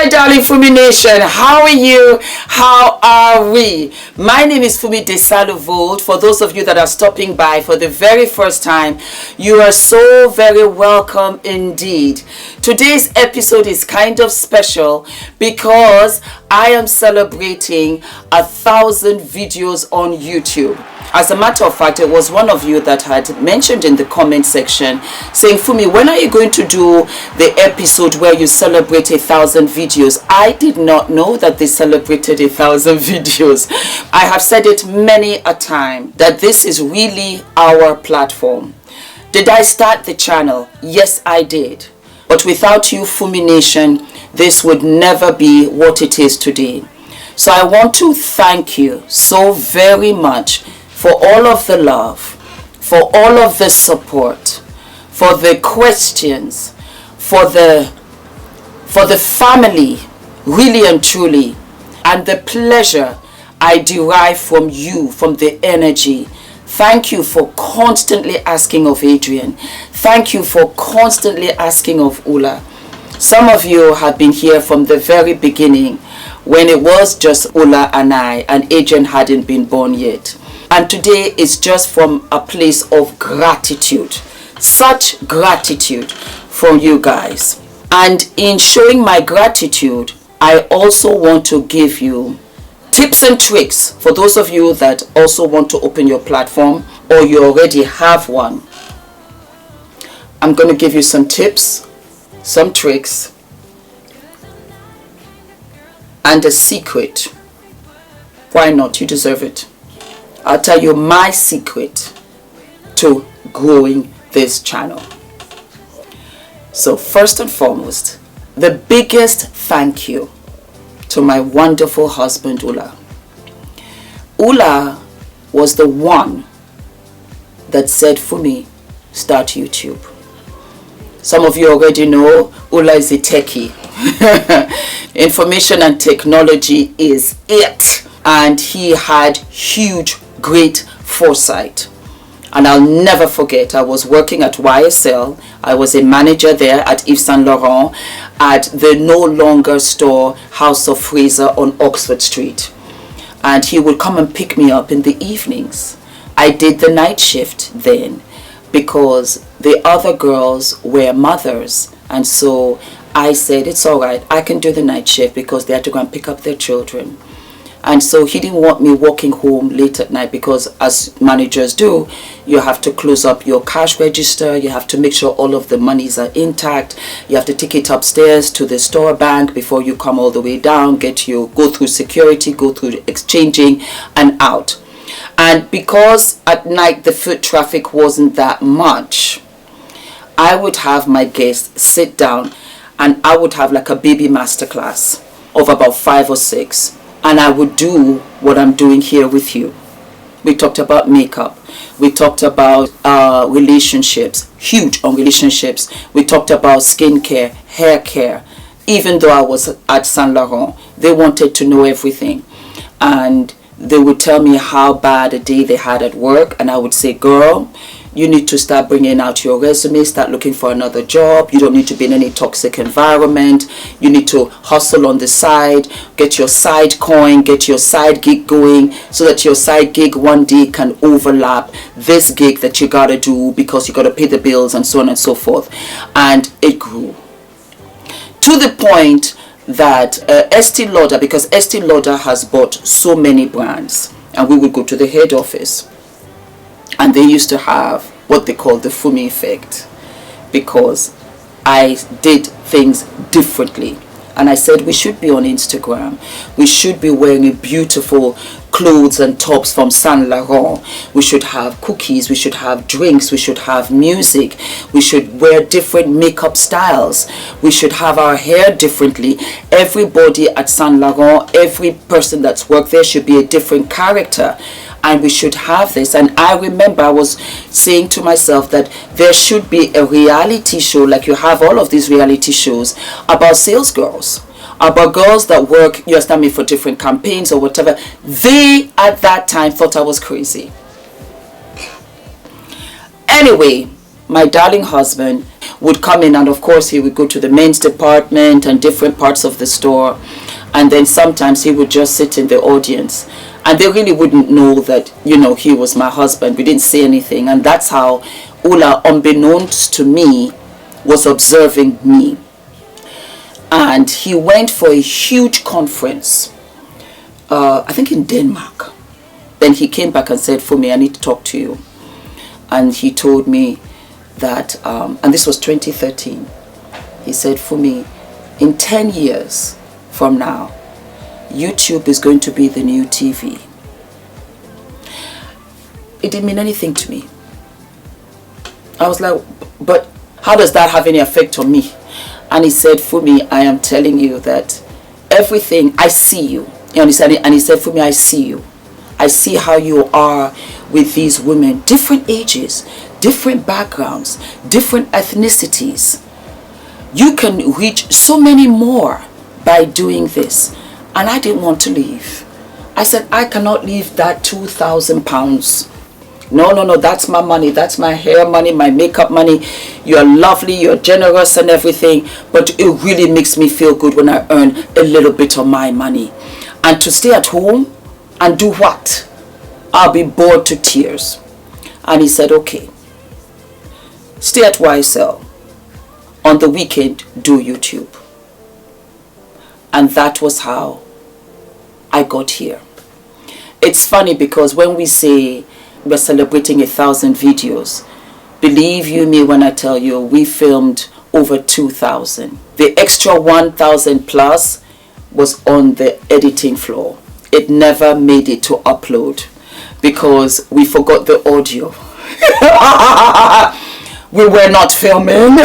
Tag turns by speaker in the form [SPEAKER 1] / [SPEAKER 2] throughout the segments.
[SPEAKER 1] my darling Fumi Nation. How are you? How are we? My name is Fumidesaluvold. For those of you that are stopping by for the very first time, you are so very welcome indeed. Today's episode is kind of special because I am celebrating 1,000 videos on YouTube. As a matter of fact, it was one of you that had mentioned in the comment section saying, Fumi, when are you going to do the episode where you celebrate 1,000 videos? I did not know that they celebrated 1,000 videos. I have said it many a time that this is really our platform. Did I start the channel? Yes, I did. But without you, Fumi Nation, this would never be what it is today. So I want to thank you so very much for all of the love, for all of the support, for the questions, for the family, really and truly, and the pleasure I derive from you, from the energy. Thank you for constantly asking of Adrian. Thank you for constantly asking of Ula. Some of you have been here from the very beginning when it was just Ula and I, and Adrian hadn't been born yet. And today is just from a place of gratitude. Such gratitude from you guys. And in showing my gratitude, I also want to give you tips and tricks for those of you that also want to open your platform or you already have one. I'm going to give you some tips, some tricks, and a secret. Why not? You deserve it. I'll tell you my secret to growing this channel. So first and foremost, the biggest thank you to my wonderful husband, Ula. Ula was the one that said, Fumi, start YouTube. Some of you already know Ula is a techie. Information and technology is it. And he had huge, great foresight. And I'll never forget, I was working at YSL. I was a manager there at Yves Saint Laurent at the no longer store House of Fraser on Oxford Street. And he would come and pick me up in the evenings. I did the night shift then because the other girls were mothers. And so I said, it's all right, I can do the night shift because they had to go and pick up their children. And so he didn't want me walking home late at night because as managers do, you have to close up your cash register. You have to make sure all of the monies are intact. You have to take it upstairs to the store bank before you come all the way down, go through security, go through exchanging and out. And because at night the foot traffic wasn't that much, I would have my guests sit down and I would have like a baby masterclass of about 5 or 6. And I would do what I'm doing here with you. We talked about makeup. We talked about relationships, huge on relationships. We talked about skincare, hair care. Even though I was at Saint Laurent, they wanted to know everything. And they would tell me how bad a day they had at work. And I would say, girl, you need to start bringing out your resume, start looking for another job. You don't need to be in any toxic environment. You need to hustle on the side, get your side coin, get your side gig going so that your side gig one day can overlap this gig that you got to do because you got to pay the bills and so on and so forth. And it grew to the point that Estee Lauder, because Estee Lauder has bought so many brands, and we would go to the head office. And they used to have what they call the Fumi effect because I did things differently. And I said we should be on Instagram. We should be wearing beautiful clothes and tops from Saint Laurent. We should have cookies. We should have drinks. We should have music. We should wear different makeup styles. We should have our hair differently. Everybody at Saint Laurent, every person that's worked there should be a different character. And we should have this. And I remember I was saying to myself that there should be a reality show like you have all of these reality shows about sales girls, about girls that work, you understand me, for different campaigns or whatever. They at that time thought I was crazy. Anyway, my darling husband, would come in, and of course he would go to the men's department and different parts of the store, and then sometimes he would just sit in the audience, and they really wouldn't know that, you know, he was my husband. We didn't say anything, and that's how Ola, unbeknownst to me, was observing me. And he went for a huge conference, I think in Denmark. Then he came back and said, "Fumi, I need to talk to you." And he told me that, and this was 2013, he said, "Fumi, in 10 years from now, YouTube is going to be the new TV." It didn't mean anything to me. I was like, but how does that have any effect on me? And he said, "Fumi, I am telling you that everything, I see you." You understand? And he said, "Fumi, I see you. I see how you are with these women, different ages, different backgrounds, different ethnicities. You can reach so many more by doing this." And I didn't want to leave. I said, "I cannot leave that £2,000. No, that's my money. That's my hair money, my makeup money. You're lovely, you're generous and everything, but it really makes me feel good when I earn a little bit of my money. And to stay at home and do what? I'll be bored to tears." And he said, "Okay, stay at YSL. On the weekend, do YouTube." And that was how I got here. It's funny because when we say we're celebrating 1,000 videos, believe you me when I tell you, we filmed over 2,000. The extra 1,000 plus was on the editing floor. It never made it to upload because we forgot the audio. We were not filming.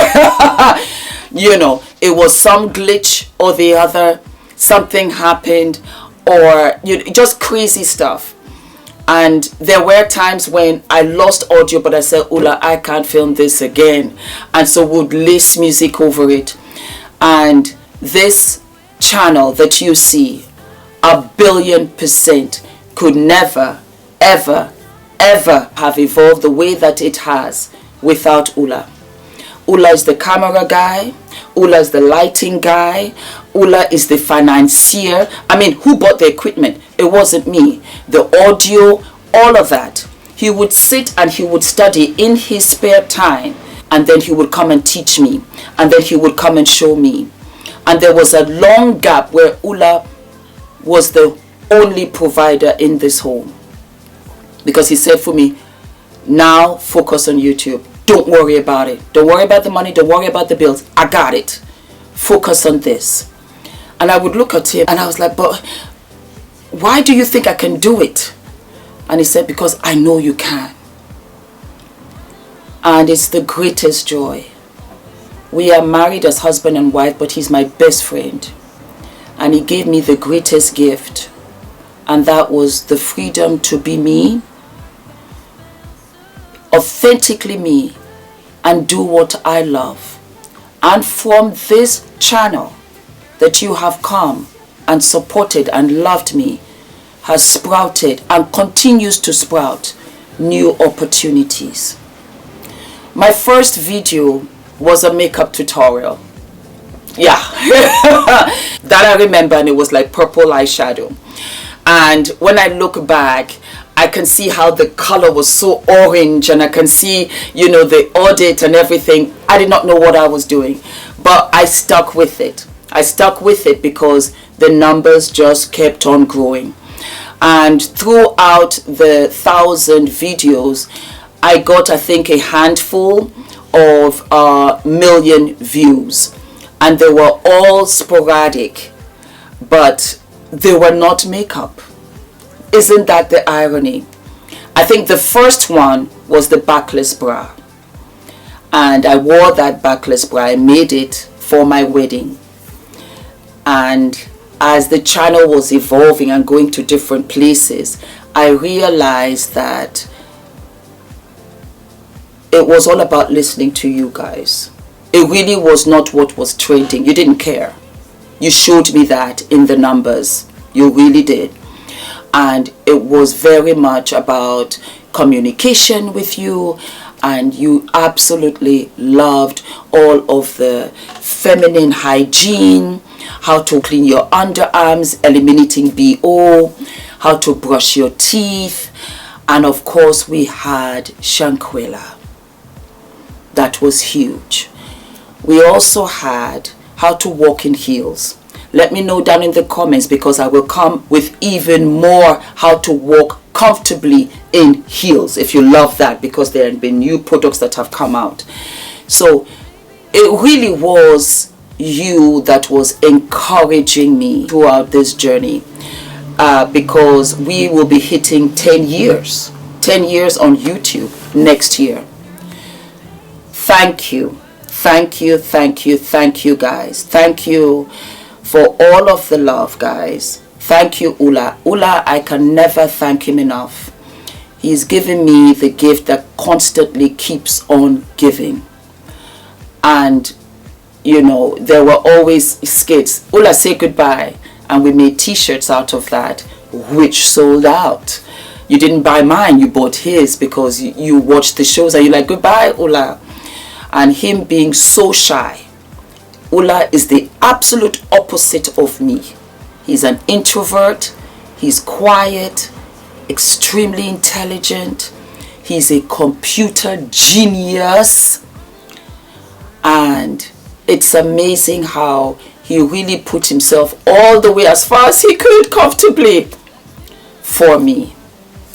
[SPEAKER 1] You know, it was some glitch or the other, something happened, or just crazy stuff. And there were times when I lost audio, but I said, "Ola, I can't film this again." And so would list music over it. And this channel that you see, 1,000,000,000% could never, ever, ever have evolved the way that it has without Ola. Ola is the camera guy. Ola is the lighting guy. Ola is the financier. I mean, who bought the equipment? It wasn't me. The audio, all of that. He would sit and he would study in his spare time, and then he would come and teach me, and then he would come and show me. And there was a long gap where Ola was the only provider in this home, because he said, "For me, now focus on YouTube. Don't worry about it. Don't worry about the money. Don't worry about the bills. I got it. Focus on this." And I would look at him and I was like, "But why do you think I can do it?" And he said, "Because I know you can." And it's the greatest joy. We are married as husband and wife, but he's my best friend. And he gave me the greatest gift. And that was the freedom to be me, authentically me, and do what I love. And from this channel that you have come and supported and loved me, has sprouted and continues to sprout new opportunities. My first video was a makeup tutorial. Yeah. That I remember, and it was like purple eyeshadow. And when I look back, I can see how the color was so orange, and I can see, you know, the audit and everything. I did not know what I was doing, but I stuck with it. I stuck with it because the numbers just kept on growing. And throughout the 1,000 videos, I got, I think, a handful of million views, and they were all sporadic, but they were not makeup. Isn't that the irony? I think the first one was the backless bra, and I wore that backless bra. I made it for my wedding, and as the channel was evolving and going to different places, I realized that it was all about listening to you guys. It really was not what was trending. You didn't care. You showed me that in the numbers. You really did. And it was very much about communication with you and you absolutely loved all of the feminine hygiene, how to clean your underarms, eliminating BO, how to brush your teeth, and of course we had Shankwela. That was huge. We also had how to walk in heels. Let me know down in the comments, because I will come with even more how to walk comfortably in heels if you love that, because there have been new products that have come out. So it really was you that was encouraging me throughout this journey, because we will be hitting 10 years on YouTube next year. Thank you guys. Thank you for all of the love, guys. Thank you, Ula. I can never thank him enough. He's given me the gift that constantly keeps on giving. And, you know, there were always skits. Ula, say goodbye. And we made t-shirts out of that, which sold out. You didn't buy mine, you bought his, because you watched the shows and you're like, goodbye, Ula. And him being so shy. Ula is the absolute opposite of me. He's an introvert, he's quiet, extremely intelligent, he's a computer genius, and it's amazing how he really put himself all the way as far as he could comfortably for me.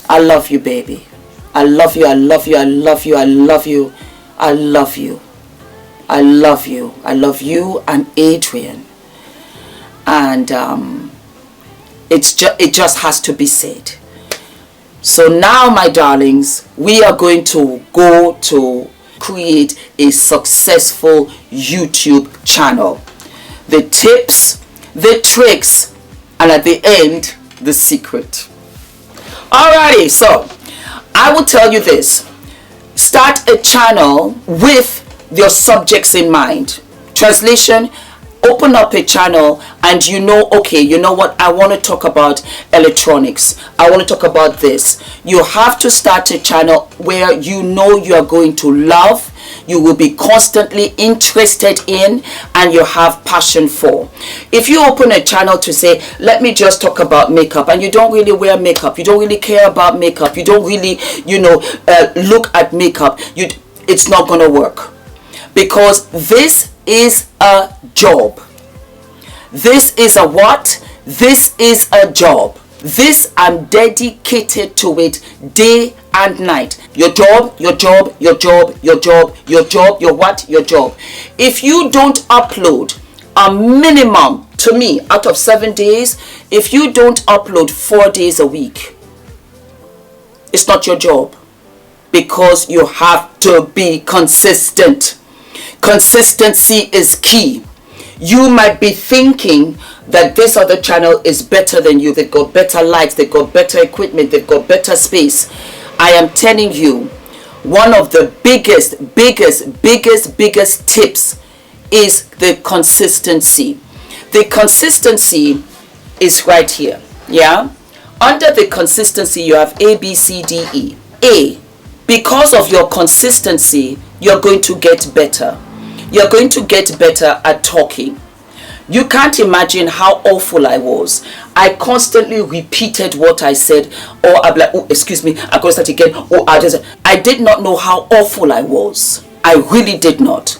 [SPEAKER 1] I love you, baby. I love you, I love you, I love you, I love you, I love you. I love you. I love you and Adrian. And it just has to be said. So now, my darlings, we are going to go to create a successful YouTube channel. The tips, the tricks, and at the end, the secret. Alrighty, so I will tell you this. Start a channel with your subjects in mind. Translation: open up a channel and you know, okay, you know what, I want to talk about electronics, I want to talk about this. You have to start a channel where you know you are going to love, you will be constantly interested in, and you have passion for. If you open a channel to say, let me just talk about makeup, and you don't really wear makeup, you don't really care about makeup, you don't really, you know, look at makeup, it's not gonna work. Because this is a job. This is a what? This is a job. This, I'm dedicated to it day and night. Your job, your job, your job, your job, your job, your what? Your job. If you don't upload a minimum, to me, out of 7 days, if you don't upload 4 days a week, it's not your job. Because you have to be consistent. Consistency is key. You might be thinking that this other channel is better than you. They've got better lights, they've got better equipment, they've got better space. I am telling you, one of the biggest tips is the consistency. The consistency is right here. Yeah? Under the consistency, you have A, B, C, D, E. A, because of your consistency, you're going to get better. You're going to get better at talking. You can't imagine how awful I was. I constantly repeated what I said, or I'm like, oh, excuse me, I'm going to start again. Oh, I did not know how awful I was. I really did not.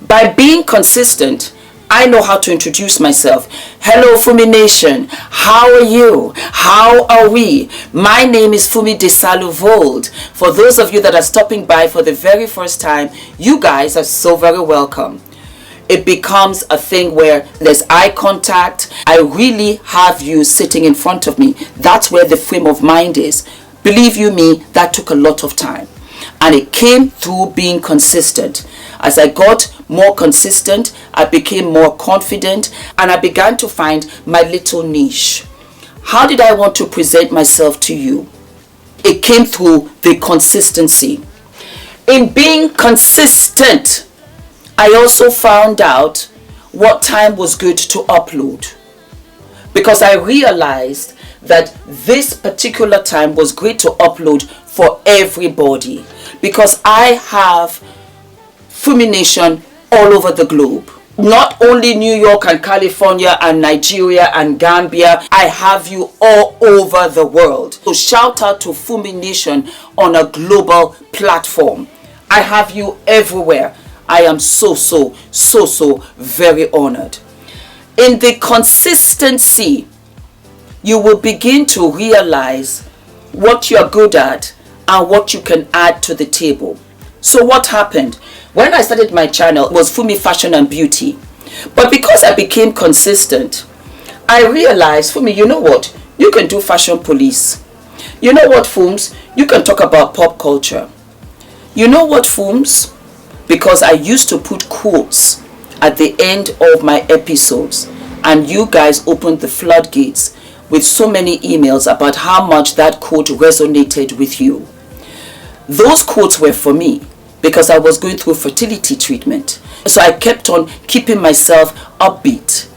[SPEAKER 1] By being consistent, I know how to introduce myself. Hello, Fumi Nation. How are you? How are we? My name is Fumidesaluvold. For those of you that are stopping by for the very first time, you guys are so very welcome. It becomes a thing where there's eye contact. I really have you sitting in front of me. That's where the frame of mind is. Believe you me, that took a lot of time. And it came through being consistent. As I got more consistent, I became more confident, and I began to find my little niche. How did I want to present myself to you? It came through the consistency. In being consistent, I also found out what time was good to upload, because I realized that this particular time was great to upload for everybody. because I have Fumi Nation all over the globe. Not only New York and California and Nigeria and Gambia, I have you all over the world. So shout out to Fumi Nation on a global platform. I have you everywhere. I am so very honored. In the consistency, you will begin to realize what you're good at and what you can add to the table. So what happened? When I started my channel, it was Fumi Fashion and Beauty. But because I became consistent, I realized, Fumi, you know what? You can do fashion police. You know what, Fums? You can talk about pop culture. You know what, Fums? Because I used to put quotes at the end of my episodes, and you guys opened the floodgates with so many emails about how much that quote resonated with you. Those quotes were for me because I was going through fertility treatment. So I kept on keeping myself upbeat.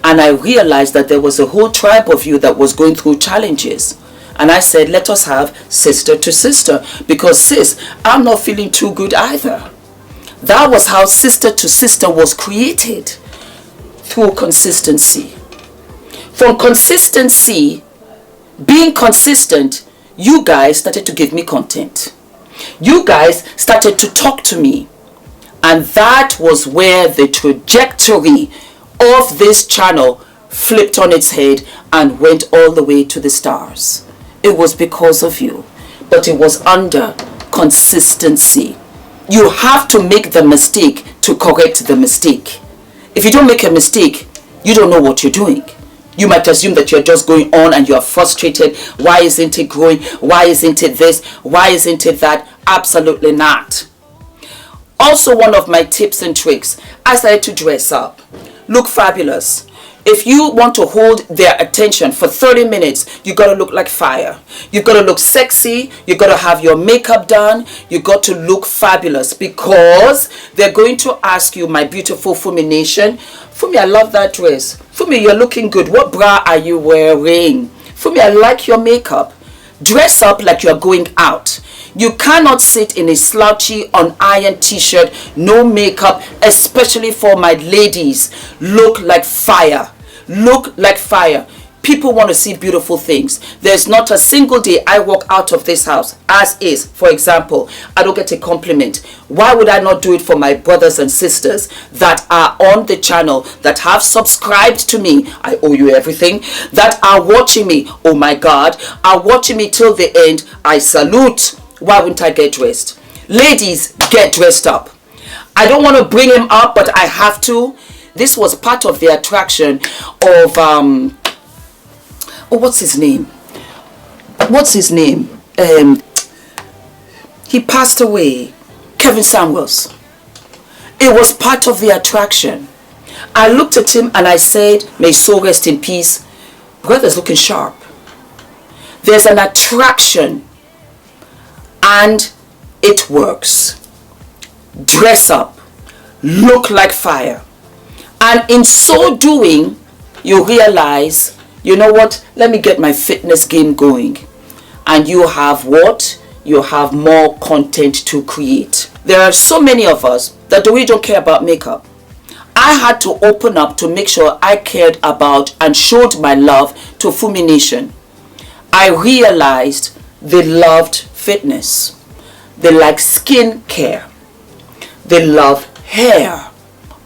[SPEAKER 1] And I realized that there was a whole tribe of you that was going through challenges. And I said, let us have sister to sister. Because sis, I'm not feeling too good either. That was how sister to sister was created. Through consistency. From consistency, being consistent, you guys started to give me content. You guys started to talk to me. And that was where the trajectory of this channel flipped on its head and went all the way to the stars. It was because of you. But it was under consistency. You have to make the mistake to correct the mistake. If you don't make a mistake, you don't know what you're doing. You might assume that you're just going on and you're frustrated. Why isn't it growing? Why isn't it this? Why isn't it that? Absolutely not. Also, one of my tips and tricks, I started to dress up. Look fabulous. If you want to hold their attention for 30 minutes, you got to look like fire. You got to look sexy. You got to have your makeup done. You got to look fabulous because they're going to ask you, my beautiful Fumi Nation, Fumi, I love that dress. Fumi, you're looking good. What bra are you wearing? Fumi, I like your makeup. Dress up like you're going out. You cannot sit in a slouchy, unironed t-shirt, no makeup, especially for my ladies. Look like fire. Look like fire. People want to see beautiful things. There's not a single day I walk out of this house, as is, for example, I don't get a compliment. Why would I not do it for my brothers and sisters that are on the channel, that have subscribed to me? I owe you everything. That are watching me, oh my God, are watching me till the end. I salute. Why wouldn't I get dressed? Ladies, get dressed up. I don't want to bring him up, but I have to. This was part of the attraction of what's his name? He passed away. Kevin Samuels. It was part of the attraction. I looked at him and I said, may his soul rest in peace. Brother's looking sharp. There's an attraction and it works. Dress up. Look like fire. And in so doing, you realize, you know what? Let me get my fitness game going. And you have what? You have more content to create. There are so many of us that we don't care about makeup. I had to open up to make sure I cared about and showed my love to Fumi Nation. I realized they loved fitness. They like skin care. They love hair.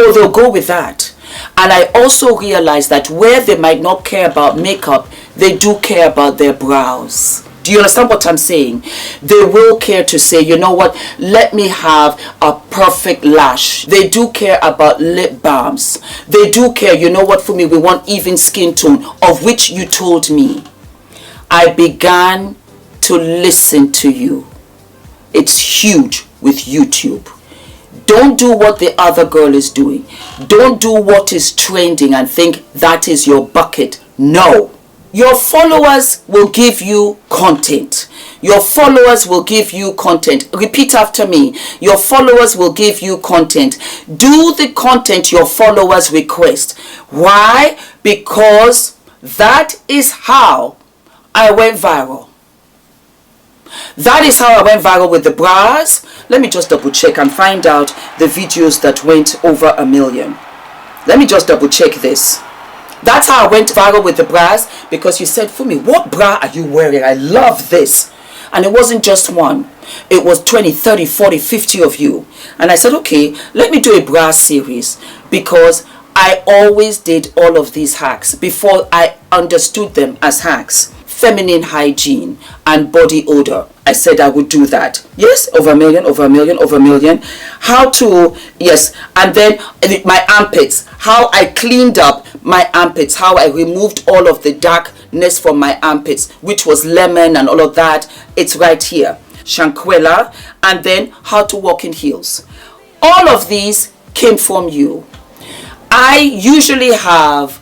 [SPEAKER 1] Oh, they'll go with that. And I also realized that where they might not care about makeup, they do care about their brows. Do you understand what I'm saying? They will care to say, you know what, let me have a perfect lash. They do care about lip balms. They do care, you know what, for me, we want even skin tone, of which you told me. I began to listen to you. It's huge with YouTube. Don't do what the other girl is doing. Don't do what is trending and think that is your bucket. No. Your followers will give you content. Your followers will give you content. Repeat after me. Your followers will give you content. Do the content your followers request. Why? Because that is how I went viral. That is how I went viral with the bras. Let me just double check and find out the videos that went over 1 million. Let me just double check this. That's how I went viral with the bras, because you said, Fumi, what bra are you wearing? I love this. And it wasn't just one. It was 20, 30, 40, 50 of you. And I said, okay, let me do a bra series, because I always did all of these hacks before I understood them as hacks. Feminine hygiene and body odor. I said I would do that. Yes, over 1 million, over 1 million, over 1 million. How to, yes, and then my armpits. How I cleaned up my armpits. How I removed all of the darkness from my armpits, which was lemon and all of that. It's right here. Shankwela. And then how to walk in heels. All of these came from you. I usually have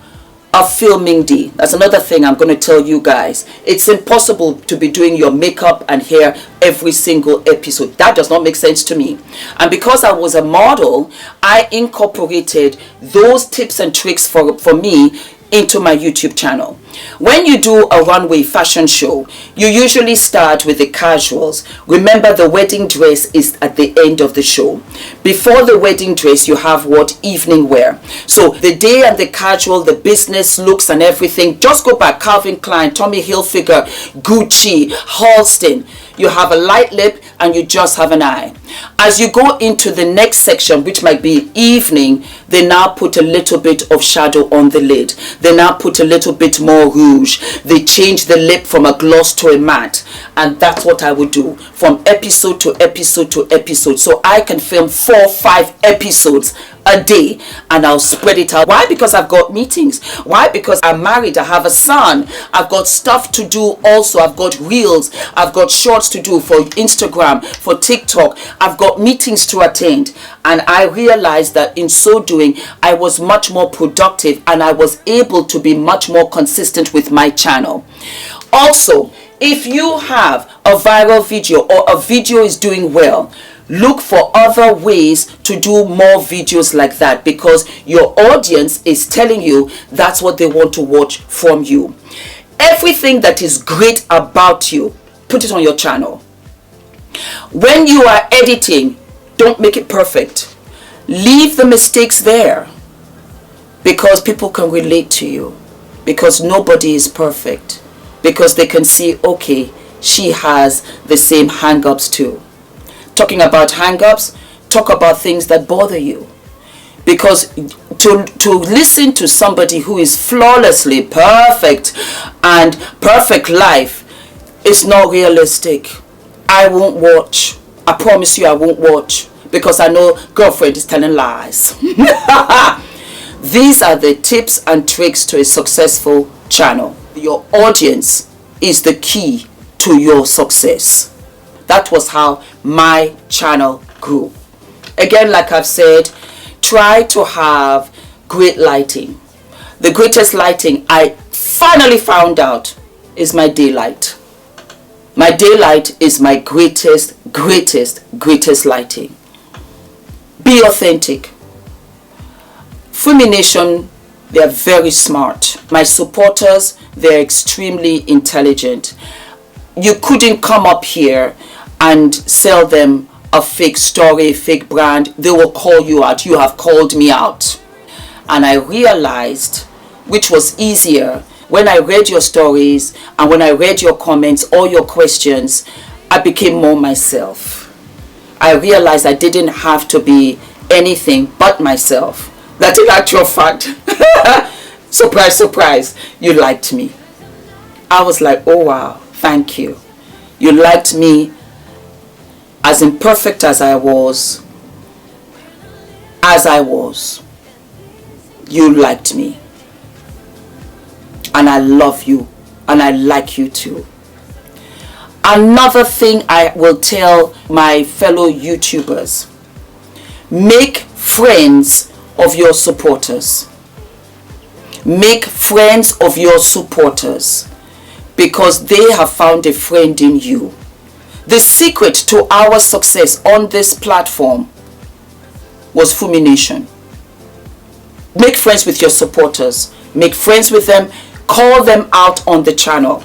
[SPEAKER 1] a filming day. That's another thing I'm going to tell you guys. It's impossible to be doing your makeup and hair every single episode. That does not make sense to me. And because I was a model, I incorporated those tips and tricks for me into my YouTube channel. When you do a runway fashion show, you usually start with the casuals. Remember, the wedding dress is at the end of the show. Before the wedding dress, you have what? Evening wear. So the day and the casual, the business looks and everything, just go back. Calvin Klein, Tommy Hilfiger, Gucci, Halston. You have a light lip and you just have an eye. As you go into the next section, which might be evening, they now put a little bit of shadow on the lid. They now put a little bit more rouge. They change the lip from a gloss to a matte. And that's what I would do from episode to episode to episode. So I can film 4, 5 episodes a day, and I'll spread it out. Why? Because I've got meetings. Why? Because I'm married. I have a son. I've got stuff to do also. I've got reels. I've got shorts to do for Instagram, for TikTok. I've got meetings to attend. And I realized that in so doing, I was much more productive and I was able to be much more consistent with my channel. Also, if you have a viral video or a video is doing well, look for other ways to do more videos like that, because your audience is telling you that's what they want to watch from you. Everything that is great about you, put it on your channel. When you are editing, don't make it perfect. Leave the mistakes there, because people can relate to you, because nobody is perfect, because they can see, okay, she has the same hang-ups too. Talking about hang-ups, talk about things that bother you, because to listen to somebody who is flawlessly perfect and perfect life is not realistic. I won't watch. I promise you I won't watch, because I know girlfriend is telling lies. These are the tips and tricks to a successful channel. Your audience is the key to your success. That was how my channel grew. Again, like I've said, try to have great lighting. The greatest lighting I finally found out is my daylight. My daylight is my greatest lighting. Be authentic. Fumi Nation, they are very smart. My supporters, they're extremely intelligent. You couldn't come up here and sell them a fake story, fake brand. They will call you out. You have called me out. And I realized, which was easier, when I read your stories and when I read your comments, all your questions, I became more myself. I realized I didn't have to be anything but myself. That in actual fact, surprise, surprise, you liked me. I was like, oh wow, thank you. You liked me as imperfect as I was. You liked me. And I love you. And I like you too. Another thing I will tell my fellow YouTubers. Make friends of your supporters. Make friends of your supporters, because they have found a friend in you. The secret to our success on this platform was Fumi Nation. Make friends with your supporters. Make friends with them. Call them out on the channel.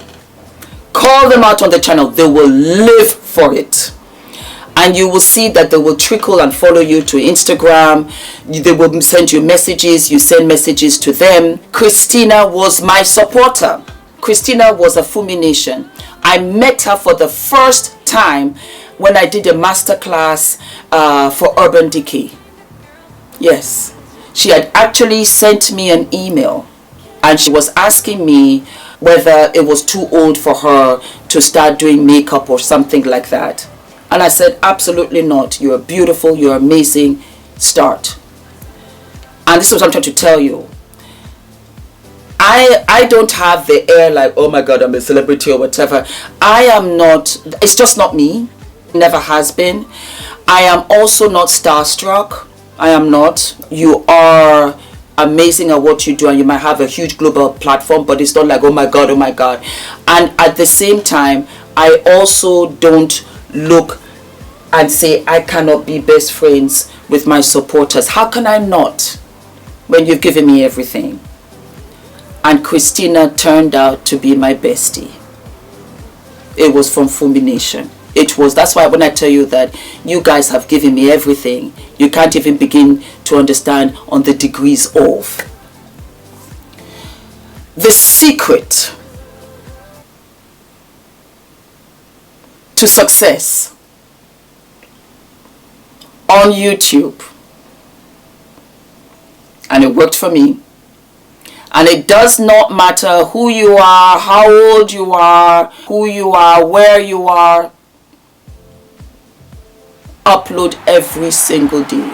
[SPEAKER 1] call them out on the channel, they will live for it. And you will see that they will trickle and follow you to Instagram. They will send you messages. You send messages to them. Christina was my supporter. Christina was a Fumi Nation. I met her for the first time when I did a masterclass for Urban Decay. Yes. She had actually sent me an email and she was asking me whether it was too old for her to start doing makeup or something like that. And I said, absolutely not. You're beautiful. You're amazing. Start. And this is what I'm trying to tell you. I don't have the air like, oh my God, I'm a celebrity or whatever. I am not. It's just not me. Never has been. I am also not starstruck. I am not. You are amazing at what you do and you might have a huge global platform, but it's not like, oh my God, oh my God. And at the same time, I also don't look and say I cannot be best friends with my supporters. How can I not when you've given me everything? And Christina turned out to be my bestie. It was from Fumi Nation. It was. That's why when I tell you that you guys have given me everything, you can't even begin to understand on the degrees of. The secret to success on YouTube, and it worked for me, and it does not matter who you are, how old you are, who you are, where you are, upload every single day.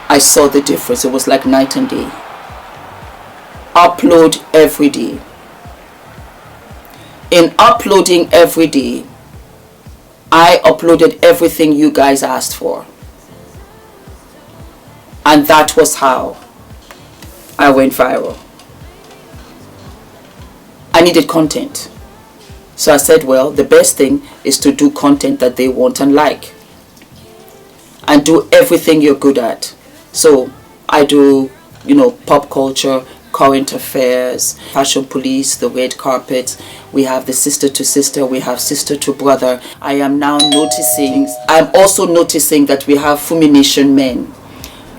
[SPEAKER 1] I saw the difference. It was like night and day. Upload every day. In uploading every day, I uploaded everything you guys asked for. And that was how I went viral. I needed content. So I said, well, the best thing is to do content that they want and like. And do everything you're good at. So I do, pop culture, current affairs, fashion police, the red carpet. We have the sister to sister. We have sister to brother. I am now noticing, I'm also noticing that we have Fumi Nation men.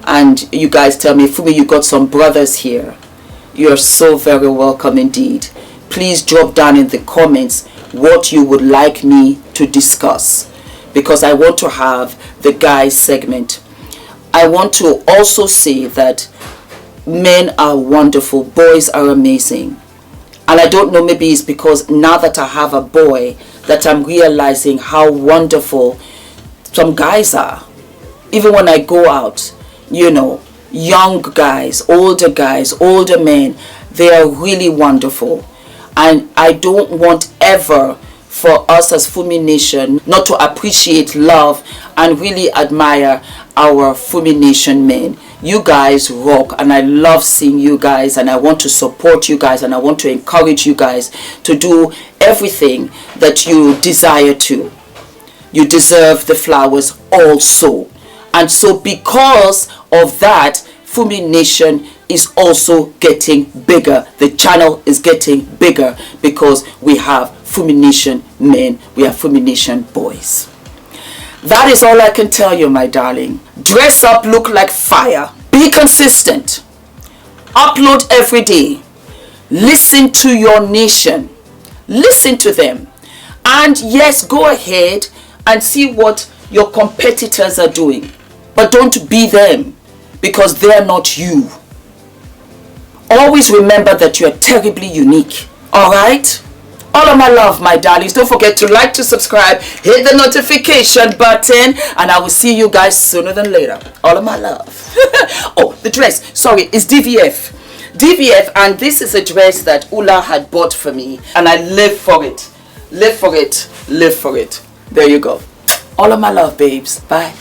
[SPEAKER 1] And you guys tell me, Fumi, you got some brothers here. You're so very welcome indeed. Please drop down in the comments what you would like me to discuss, because I want to have the guys segment. I want to also say that men are wonderful, boys are amazing. And I don't know, maybe it's because now that I have a boy that I'm realizing how wonderful some guys are. Even when I go out, young guys, older men, they are really wonderful. And I don't want ever for us as Fumi Nation not to appreciate, love, and really admire our Fumi Nation men. You guys rock, and I love seeing you guys, and I want to support you guys, and I want to encourage you guys to do everything that you desire to. You deserve the flowers also. And so because of that, Fumi Nation is also getting bigger. The channel is getting bigger because we have Fumi Nation men, we have Fumi Nation boys. That is all I can tell you, my darling. Dress up, look like fire. Be consistent. Upload every day. Listen to your nation. Listen to them. And yes, go ahead and see what your competitors are doing. But don't be them, because they're not you. Always remember that you are terribly unique. Alright? All of my love, my darlings. Don't forget to like, to subscribe, hit the notification button, and I will see you guys sooner than later. All of my love. Oh, the dress. Sorry, it's DVF. DVF, and this is a dress that Ula had bought for me, and I live for it. Live for it. Live for it. There you go. All of my love, babes. Bye.